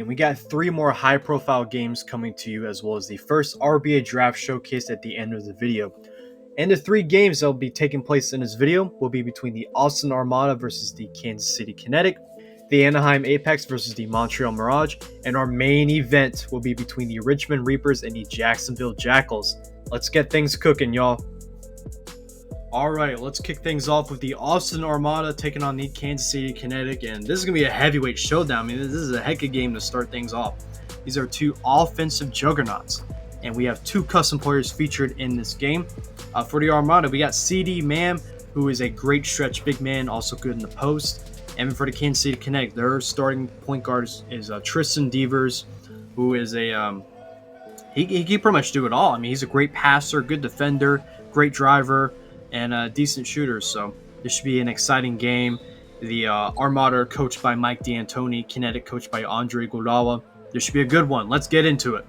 And we got 3 more high-profile games coming to you, as well as the first RBA Draft Showcase at the end of the video. And the 3 games that will be taking place in this video will be between the Austin Armada versus the Kansas City Kinetic, the Anaheim Apex versus the Montreal Mirage, and our main event will be between the Richmond Reapers and the Jacksonville Jackals. Let's get things cooking, y'all. Alright, let's kick things off with the Austin Armada taking on the Kansas City Kinetic, and this is going to be a heavyweight showdown. I mean, this is a heck of a game to start things off. These are 2 offensive juggernauts, and we have 2 custom players featured in this game. For the Armada, we got CD Mam, who is a great stretch big man, also good in the post. And for the Kansas City Kinetic, their starting point guard is Tristan Devers, who is a he can pretty much do it all. I mean, he's a great passer, good defender, great driver, and a decent shooter. So this should be an exciting game. The Armada are coached by Mike D'Antoni, Kinetic coached by Andre Iguodala. This should be a good one. Let's get into it.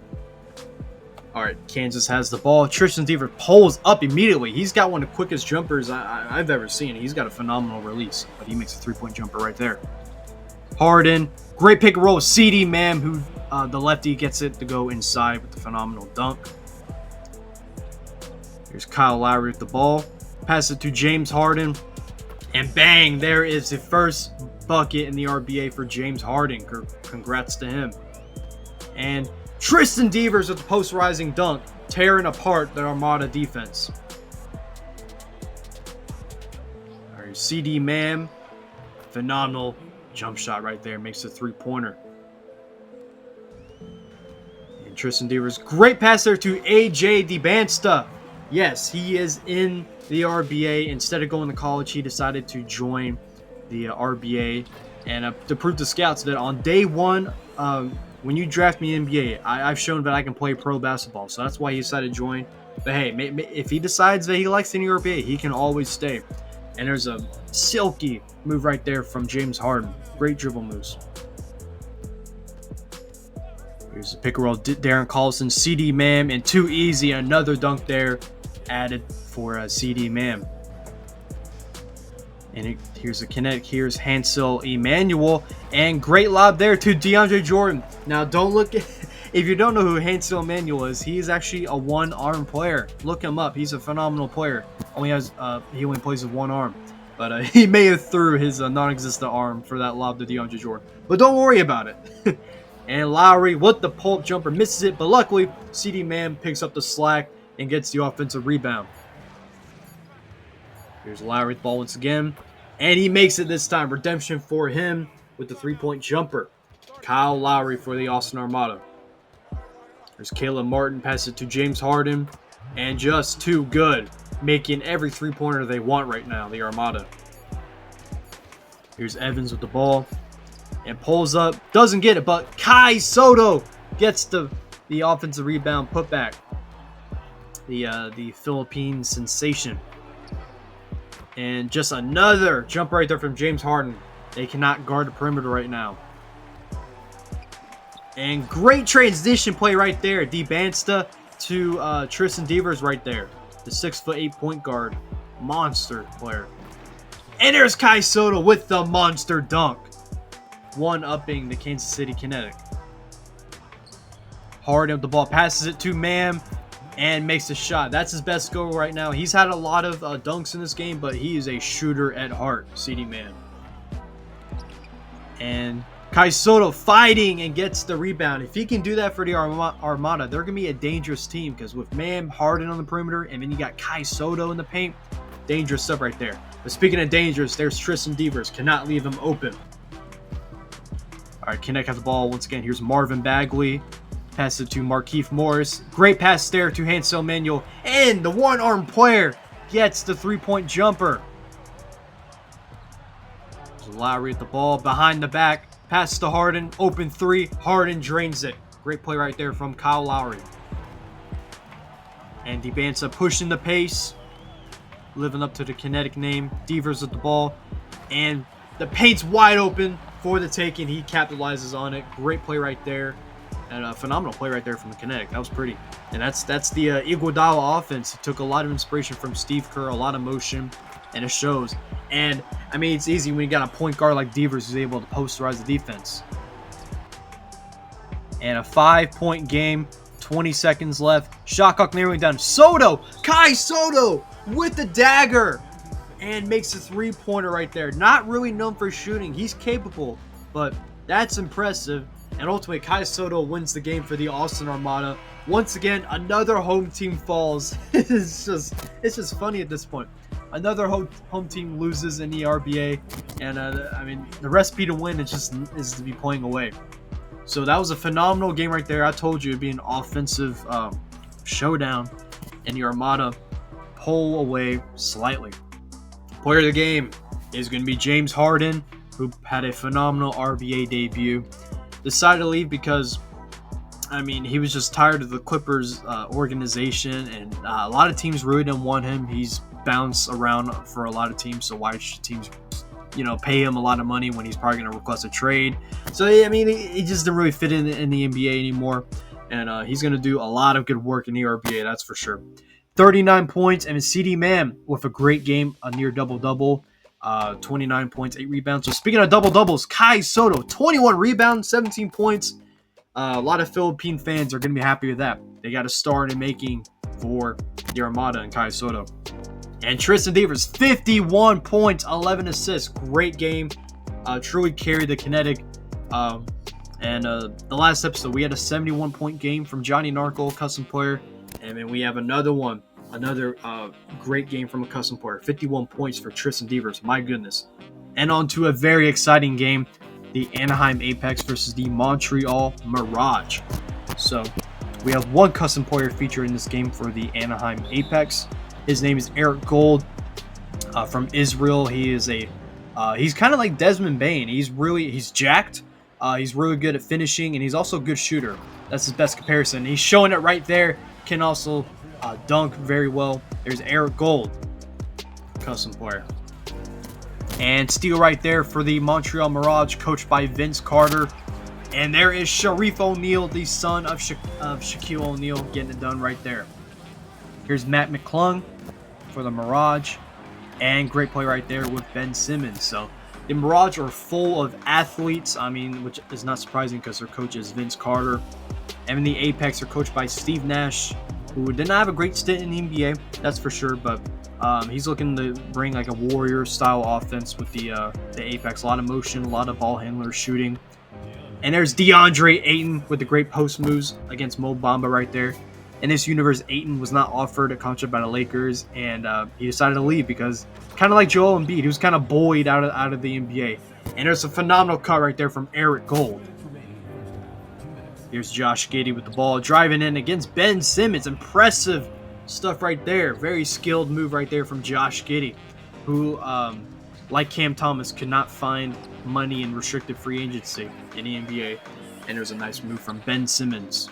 All right, Kansas has the ball. Tristan Devers pulls up immediately. He's got one of the quickest jumpers I've ever seen. He's got a phenomenal release, but he makes a 3-point jumper right there. Harden, great pick and roll with CD Mam, who the lefty gets it to go inside with the phenomenal dunk. Here's Kyle Lowry with the ball. Pass it to James Harden, and bang, there is the first bucket in the RBA for James Harden. Congrats to him. And Tristan Devers with the post-rising dunk, tearing apart the Armada defense. All right, CD Mam, phenomenal jump shot right there, makes a 3-pointer. And Tristan Devers, great pass there to AJ DeBansta. Yes, he is in the RBA. Instead of going to college, he decided to join the RBA, and to prove to scouts that on day 1, when you draft me in NBA, I've shown that I can play pro basketball. So that's why he decided to join. But hey, if he decides that he likes the RBA, he can always stay. And there's a silky move right there from James Harden. Great dribble moves. Here's the pick and roll. Darren Collison, CD Mam, and too easy. Another dunk there added for CD Mam. And here's the Kinetic. Here's Hansel Emmanuel. And great lob there to DeAndre Jordan. Now, don't look at... If you don't know who Hansel Emmanuel is, he is actually a one-arm player. Look him up. He's a phenomenal player. He only plays with one arm. But he may have threw his non-existent arm for that lob to DeAndre Jordan. But don't worry about it. And Lowry with the pull-up jumper misses it. But luckily, CD Mam picks up the slack and gets the offensive rebound. Here's Lowry with the ball once again. And he makes it this time. Redemption for him with the 3-point jumper. Kyle Lowry for the Austin Armada. There's Caleb Martin. Pass it to James Harden. And just too good. Making every 3-pointer they want right now, the Armada. Here's Evans with the ball. And pulls up. Doesn't get it, but Kai Soto gets the offensive rebound putback. The Philippine sensation. And just another jump right there from James Harden. They cannot guard the perimeter right now. And great transition play right there. DeBansta to Tristan Devers right there. The 6'8" point guard. Monster player. And there's Kai Soto with the monster dunk. 1-upping the Kansas City Kinetic. Harden with the ball. Passes it to Mam. And makes a shot. That's his best goal right now. He's had a lot of dunks in this game, but he is a shooter at heart, CD Mam. And Kai Soto fighting and gets the rebound. If he can do that for the Armada, they're going to be a dangerous team, because with Mam, Harden on the perimeter, and then you got Kai Soto in the paint, dangerous stuff right there. But speaking of dangerous, there's Tristan Devers. Cannot leave him open. All right, Kinetic has the ball once again. Here's Marvin Bagley. Pass it to Markieff Morris. Great pass there to Hansel Emmanuel. And the one-arm player gets the 3-point jumper. There's Lowry at the ball. Behind the back. Pass to Harden. Open 3. Harden drains it. Great play right there from Kyle Lowry. And DeBansta pushing the pace. Living up to the Kinetic name. Devers at the ball. And the paint's wide open for the taking. He capitalizes on it. Great play right there. And a phenomenal play right there from the Kinetic. That was pretty. And that's the Iguodala offense. It took a lot of inspiration from Steve Kerr, a lot of motion, and it shows. And, I mean, it's easy when you got a point guard like Devers who's able to posterize the defense. And a 5-point game. 20 seconds left. Shot clock narrowing down. Soto! Kai Soto with the dagger! And makes a 3-pointer right there. Not really known for shooting. He's capable, but that's impressive. And ultimately, Kai Soto wins the game for the Austin Armada. Once again, another home team falls. it's just funny at this point. Another home team loses in the RBA, and I mean, the recipe to win is to be playing away. So that was a phenomenal game right there. I told you it'd be an offensive showdown, and the Armada pull away slightly. Player of the game is going to be James Harden, who had a phenomenal RBA debut. Decided to leave because, I mean, he was just tired of the Clippers organization, and a lot of teams really didn't want him. He's bounced around for a lot of teams, so why should teams, pay him a lot of money when he's probably going to request a trade? So, I mean, he just didn't really fit in the NBA anymore, and he's going to do a lot of good work in the RBA, that's for sure. 39 points, and CD Man with a great game, a near double-double. 29 points, 8 rebounds. So speaking of double-doubles, Kai Soto, 21 rebounds, 17 points. A lot of Philippine fans are going to be happy with that. They got a star in the making for the Armada and Kai Soto. And Tristan Devers, 51 points, 11 assists. Great game. Truly carried the Kinetic. And the last episode, we had a 71-point game from Johnny Narco, custom player. And then we have another one. Another great game from a custom player. 51 points for Tristan Devers. My goodness. And on to a very exciting game. The Anaheim Apex versus the Montreal Mirage. So we have one custom player featured in this game for the Anaheim Apex. His name is Eric Gold from Israel. He is he's kind of like Desmond Bain. He's jacked. He's really good at finishing, and he's also a good shooter. That's his best comparison. He's showing it right there. Can also dunk very well. There's Eric Gold, custom player. And steal right there for the Montreal Mirage, coached by Vince Carter. And there is Sharif O'Neal, the son of Shaquille O'Neal, getting it done right there. Here's Matt McClung for the Mirage. And great play right there with Ben Simmons. So the Mirage are full of athletes, which is not surprising because their coach is Vince Carter. And in the Apex are coached by Steve Nash, who did not have a great stint in the NBA, that's for sure, but he's looking to bring like a Warrior-style offense with the Apex. A lot of motion, a lot of ball handlers shooting. And there's DeAndre Ayton with the great post moves against Mo Bamba right there. In this universe, Ayton was not offered a contract by the Lakers, and he decided to leave because, kind of like Joel Embiid, he was kind of bullied out of the NBA. And there's a phenomenal cut right there from Eric Gold. Here's Josh Giddey with the ball, driving in against Ben Simmons. Impressive stuff right there. Very skilled move right there from Josh Giddey, who, like Cam Thomas, could not find money in restricted free agency in the NBA. And there's a nice move from Ben Simmons,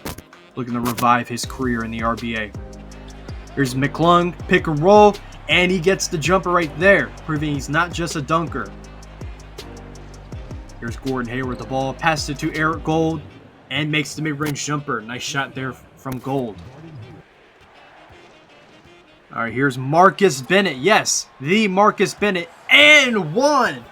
looking to revive his career in the RBA. Here's McClung, pick and roll, and he gets the jumper right there, proving he's not just a dunker. Here's Gordon Hayward with the ball, passed it to Eric Gold, and makes the mid-range jumper. Nice shot there from Gold. All right, here's Marcus Bennett. Yes, the Marcus Bennett, and one.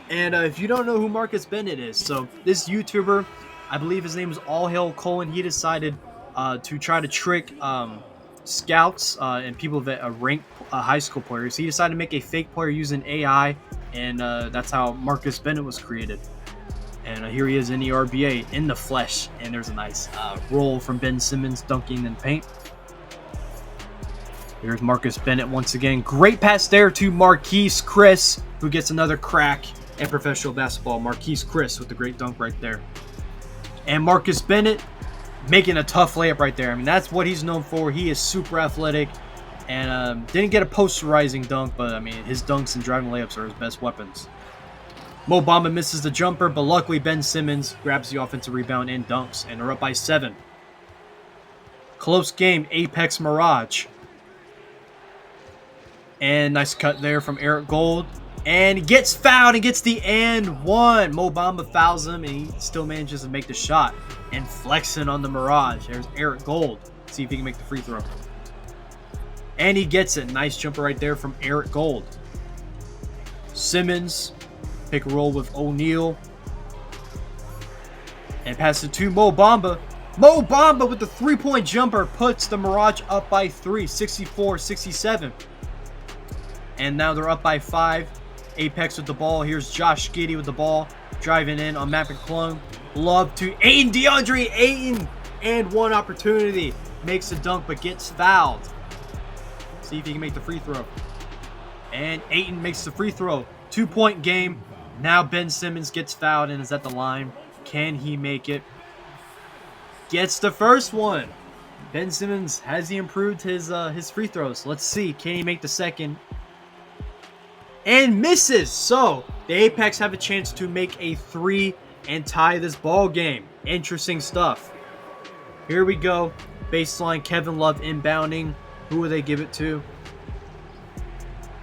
And if you don't know who Marcus Bennett is, so this YouTuber, I believe his name is All Hail Colin. He decided to try to trick scouts and people that rank high school players. He decided to make a fake player using AI, and that's how Marcus Bennett was created. And here he is in the RBA, in the flesh. And there's a nice roll from Ben Simmons dunking in paint. Here's Marcus Bennett once again. Great pass there to Marquise Chris, who gets another crack at professional basketball. Marquise Chris with the great dunk right there. And Marcus Bennett making a tough layup right there. That's what he's known for. He is super athletic. And didn't get a posterizing dunk, but his dunks and driving layups are his best weapons. Mo Bamba misses the jumper, but luckily Ben Simmons grabs the offensive rebound and dunks, and they're up by 7. Close game, Apex Mirage. And nice cut there from Eric Gold. And he gets fouled and gets the and one. Mo Bamba fouls him, and he still manages to make the shot. And flexing on the Mirage. There's Eric Gold. See if he can make the free throw. And he gets it. Nice jumper right there from Eric Gold. Simmons. Pick and roll with O'Neal. And pass it to Mo Bamba. Mo Bamba with the 3-point jumper puts the Mirage up by 3, 64-67. And now they're up by 5. Apex with the ball. Here's Josh Giddey with the ball. Driving in on Matt McClung. Love to Ayton. DeAndre Ayton. And one opportunity. Makes a dunk but gets fouled. See if he can make the free throw. And Ayton makes the free throw. 2-point game. Now Ben Simmons gets fouled and is at the line. Can he make it? Gets the first one. Ben Simmons, has he improved his free throws? Let's see. Can he make the second? And misses. So the Apex have a chance to make a 3 and tie this ball game. Interesting stuff. Here we go. Baseline, Kevin Love inbounding. Who will they give it to?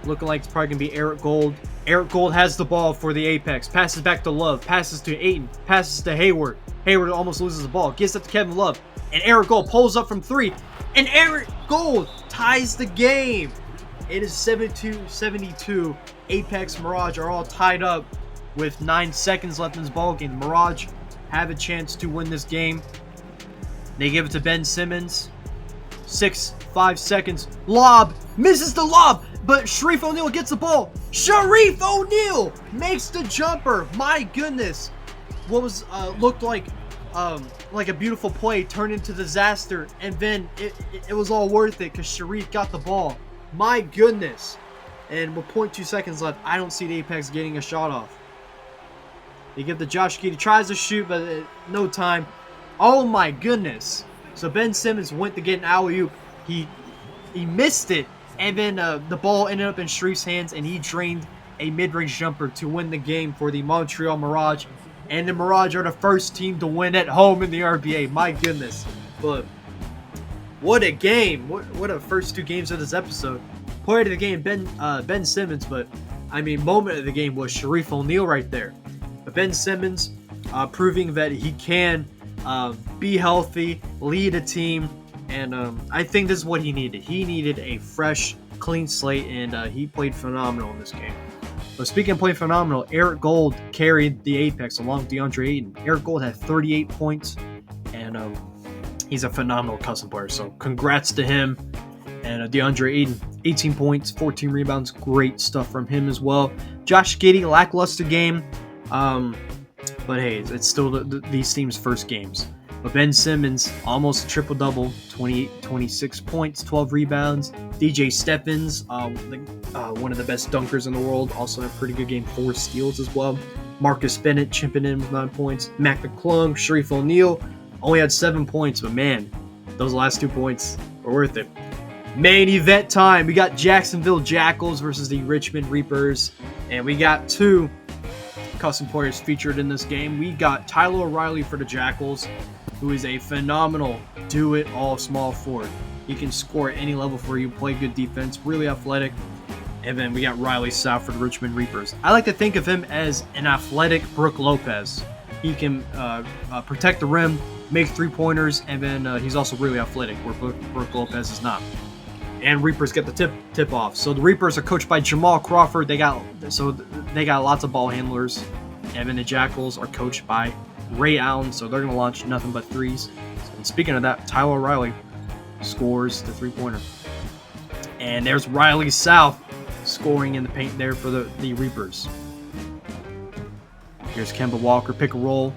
Looking like it's probably going to be Eric Gold. Eric Gold has the ball for the Apex. Passes back to Love. Passes to Ayton. Passes to Hayward. Hayward almost loses the ball. Gets it to Kevin Love. And Eric Gold pulls up from 3. And Eric Gold ties the game. It is 72-72. Apex, Mirage are all tied up with 9 seconds left in this ball game. Mirage have a chance to win this game. They give it to Ben Simmons. 5 seconds. Lob. Misses the lob. But Shareef O'Neal gets the ball. Shareef O'Neal makes the jumper. My goodness. What was looked like a beautiful play turned into disaster. And then it was all worth it because Shareef got the ball. My goodness. And with 0.2 seconds left, I don't see the Apex getting a shot off. They give the Josh Giddey. Tries to shoot, but no time. Oh my goodness. So Ben Simmons went to get an alley-oop. He missed it. And then the ball ended up in Shareef's hands, and he drained a mid-range jumper to win the game for the Montreal Mirage. And the Mirage are the first team to win at home in the RBA. My goodness. But what a game. What a first 2 games of this episode. Player of the game, Ben Simmons. But, I mean, moment of the game was Shareef O'Neal right there. But Ben Simmons proving that he can be healthy, lead a team. And I think this is what he needed. He needed a fresh, clean slate, and he played phenomenal in this game. But speaking of playing phenomenal, Eric Gold carried the Apex along with DeAndre Ayton. Eric Gold had 38 points, and he's a phenomenal custom player. So congrats to him. And DeAndre Ayton, 18 points, 14 rebounds. Great stuff from him as well. Josh Giddey, lackluster game. But hey, it's still these teams' first games. But Ben Simmons, almost a triple-double, 26 points, 12 rebounds. DJ Stephens, one of the best dunkers in the world, also had a pretty good game, 4 steals as well. Marcus Bennett chipping in with 9 points. Matt McClung, Shareef O'Neal only had 7 points, but man, those last 2 points were worth it. Main event time. We got Jacksonville Jackals versus the Richmond Reapers, and we got 2 custom players featured in this game. We got Tyler O'Reilly for the Jackals, who is a phenomenal do-it-all small forward. He can score at any level for you, play good defense, really athletic. And then we got Riley South for the Richmond Reapers. I like to think of him as an athletic Brook Lopez. He can protect the rim, make 3-pointers, and then he's also really athletic, where Brook Lopez is not. And Reapers get the tip off. So the Reapers are coached by Jamal Crawford. They got lots of ball handlers. And then the Jackals are coached by Ray Allen, so they're going to launch nothing but 3s. And speaking of that, Tyler O'Reilly scores the 3-pointer. And there's Riley South scoring in the paint there for the Reapers. Here's Kemba Walker, pick and roll,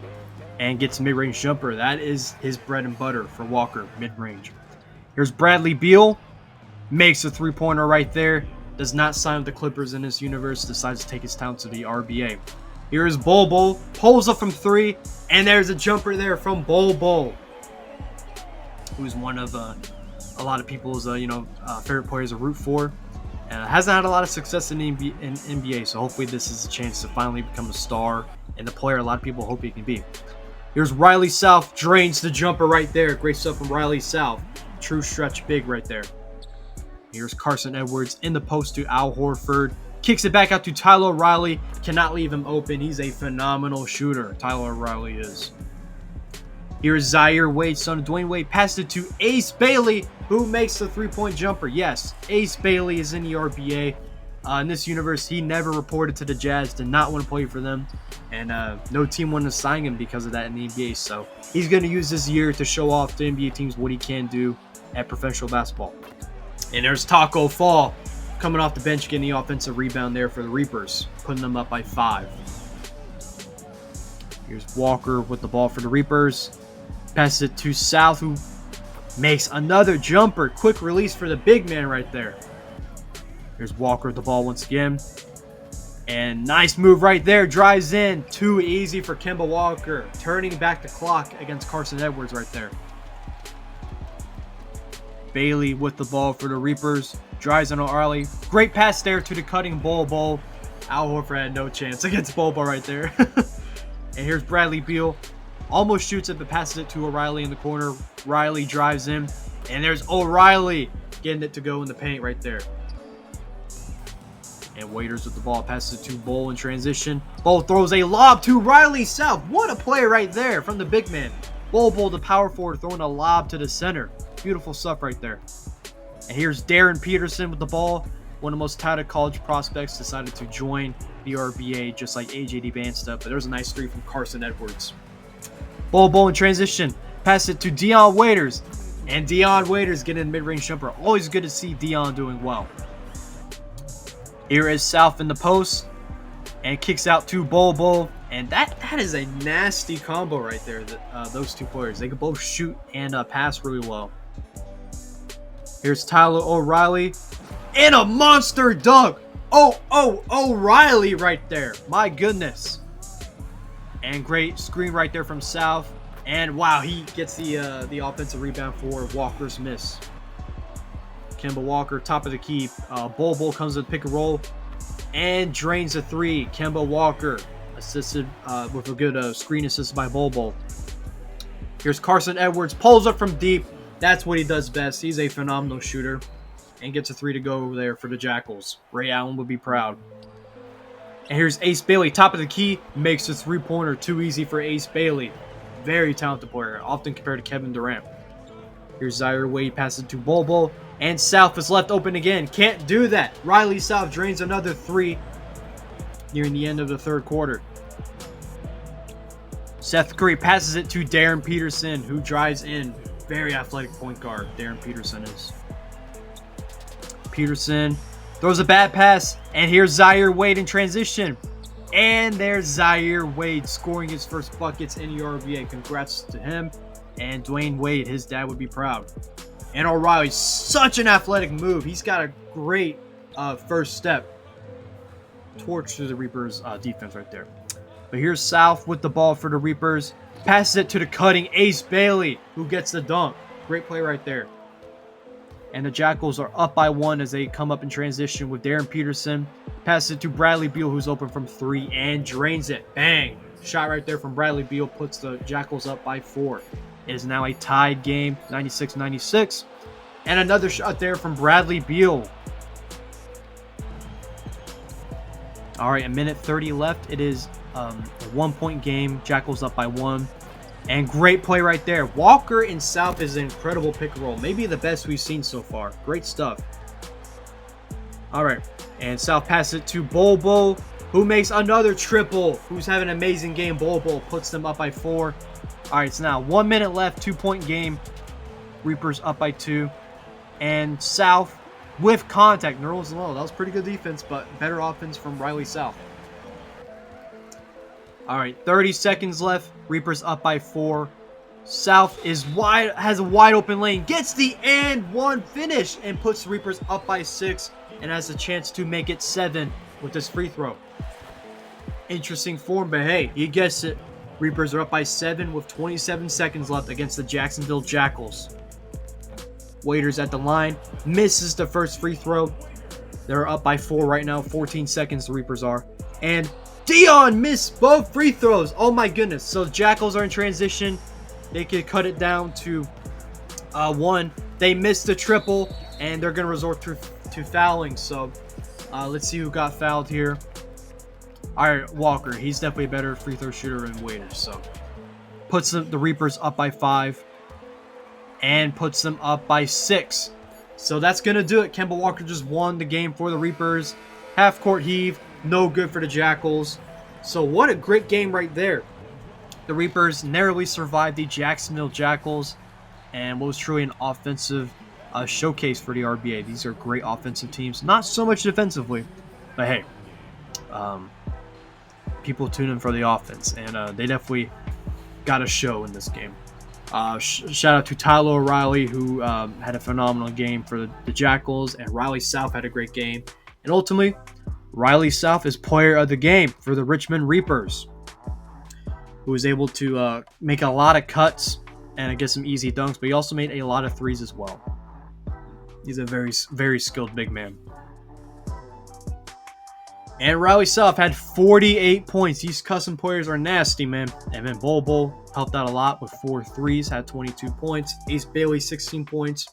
and gets a mid-range jumper. That is his bread and butter for Walker, mid-range. Here's Bradley Beal, makes a 3-pointer right there. Does not sign with the Clippers in this universe, decides to take his talent to the RBA. Here's Bobo, pulls up from 3, and there's a jumper there from Bobo, who's one of a lot of people's favorite players to root for. Hasn't had a lot of success in NBA, so hopefully this is a chance to finally become a star and the player a lot of people hope he can be. Here's Riley South, drains the jumper right there. Great stuff from Riley South. True stretch big right there. Here's Carson Edwards in the post to Al Horford. Kicks it back out to Tyler O'Reilly. Cannot leave him open. He's a phenomenal shooter. Tyler O'Reilly is. Here's Zaire Wade, son of Dwayne Wade. Passed it to Ace Bailey, who makes the 3-point jumper. Yes, Ace Bailey is in the RBA. In this universe, he never reported to the Jazz, did not want to play for them, and no team wanted to sign him because of that in the NBA. So he's going to use this year to show off to NBA teams what he can do at professional basketball. And there's Taco Fall coming off the bench, getting the offensive rebound there for the Reapers, putting them up by 5. Here's Walker with the ball for the Reapers. Passes it to South, who makes another jumper. Quick release for the big man right there. Here's Walker with the ball once again. And nice move right there. Drives in. Too easy for Kemba Walker. Turning back the clock against Carson Edwards right there. Bailey with the ball for the Reapers. Drives on O'Reilly. Great pass there to the cutting Bol. Al Horford had no chance against Bol right there. And here's Bradley Beal. Almost shoots it, but passes it to O'Reilly in the corner. Riley drives in. And there's O'Reilly getting it to go in the paint right there. And Waiters with the ball, passes it to Bol in transition. Bol throws a lob to Riley South. What a play right there from the big man. Bol, the power forward, throwing a lob to the center. Beautiful stuff right there. And here's Darren Peterson with the ball. One of the most touted college prospects, decided to join the RBA just like AJ Bansta. But there's a nice 3 from Carson Edwards. Bol in transition. Pass it to Dion Waiters. And Dion Waiters getting a mid-range jumper. Always good to see Dion doing well. Here is South in the post. And kicks out to Bol. And that is a nasty combo right there. Those two players. They can both shoot and pass really well. Here's Tyler O'Reilly. And a monster dunk. O'Reilly right there. My goodness. And great screen right there from South. And wow, he gets the offensive rebound for Walker's miss. Kemba Walker, top of the key. Bol comes with pick and roll and drains a 3. Kemba Walker assisted with a good screen assist by Bol. Here's Carson Edwards, pulls up from deep. That's what he does best. He's a phenomenal shooter and gets a 3 to go over there for the Jackals. Ray Allen would be proud. And here's Ace Bailey, top of the key, makes a 3-pointer. Too easy for Ace Bailey. Very talented player, often compared to Kevin Durant. Here's Zaire Wade, passes to Bol. And South is left open again. Can't do that. Riley South drains another 3 nearing the end of the third quarter. Seth Curry passes it to Darren Peterson, who drives in. Very athletic point guard, Darren Peterson is. Peterson throws a bad pass. And here's Zaire Wade in transition. And there's Zaire Wade scoring his first buckets in the RBA. Congrats to him. And Dwayne Wade, his dad, would be proud. And O'Reilly, such an athletic move. He's got a great first step. Torch to the Reapers defense right there. But here's South with the ball for the Reapers. Passes it to the cutting Ace Bailey, who gets the dunk. Great play right there. And the Jackals are up by 1 as they come up in transition with Darren Peterson. Passes it to Bradley Beal, who's open from 3 and drains it. Bang! Shot right there from Bradley Beal puts the Jackals up by 4. It is now a tied game, 96-96. And another shot there from Bradley Beal. All right, a minute 30 left. It is a 1-point game. Jackals up by 1. And great play right there. Walker and South is an incredible pick and roll. Maybe the best we've seen so far. Great stuff. All right. And South passes it to Bol, who makes another triple. Who's having an amazing game. Bol puts them up by 4. All right, so now 1 minute left. 2-point game. Reapers up by 2. And South with contact. Nerls low. That was pretty good defense, but better offense from Riley South. All right, 30 seconds left. Reapers up by 4. South is wide, has a wide open lane. Gets the and 1 finish and puts the Reapers up by 6 and has a chance to make it 7 with this free throw. Interesting form, but hey, he gets it. Reapers are up by 7 with 27 seconds left against the Jacksonville Jackals. Waiters at the line. Misses the first free throw. They're up by 4 right now. 14 seconds the Reapers are. And Dion missed both free throws. Oh my goodness. So Jackals are in transition. They could cut it down to 1. They missed the triple, and they're going to resort to fouling. So let's see who got fouled here. All right, Walker. He's definitely a better free throw shooter than Waiters. So puts the Reapers up by 5 and puts them up by 6. So that's going to do it. Kemba Walker just won the game for the Reapers. Half court heave, no good for the Jackals. So what a great game right there. The Reapers narrowly survived the Jacksonville Jackals, and what was truly an offensive showcase for the RBA. These are great offensive teams, not so much defensively, but hey, people tune in for the offense, and they definitely got a show in this game. Shout out to Tyler O'Reilly, who had a phenomenal game for the Jackals, and Riley South had a great game. And ultimately, Riley South is player of the game for the Richmond Reapers, who was able to make a lot of cuts and get some easy dunks, but he also made a lot of threes as well. He's a very, very skilled big man. And Riley South had 48 points. These custom players are nasty, man. And then Bobo helped out a lot with 4 threes, had 22 points. Ace Bailey, 16 points.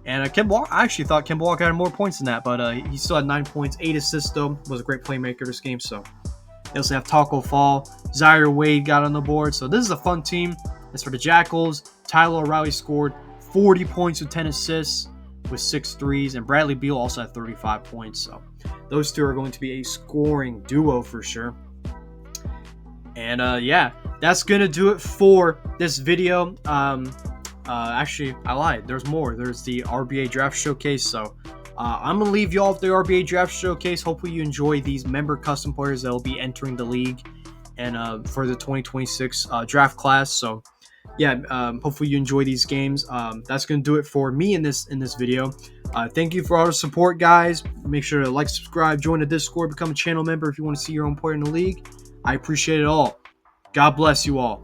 And Kemba Walker, I actually thought Kemba Walker had more points than that, but he still had 9 points, 8 assists, though. Was a great playmaker this game, so. They also have Taco Fall. Zaire Wade got on the board. So this is a fun team. As for the Jackals, Tyler O'Reilly scored 40 points with 10 assists with 6 threes. And Bradley Beal also had 35 points. So those two are going to be a scoring duo for sure. And yeah, that's going to do it for this video. Actually, I lied. There's more. There's the RBA Draft Showcase. So I'm going to leave you all with the RBA Draft Showcase. Hopefully you enjoy these member custom players that will be entering the league and for the 2026 draft class. So yeah, hopefully you enjoy these games. That's going to do it for me in this video. Thank you for all the support, guys. Make sure to like, subscribe, join the Discord, become a channel member if you want to see your own player in the league. I appreciate it all. God bless you all.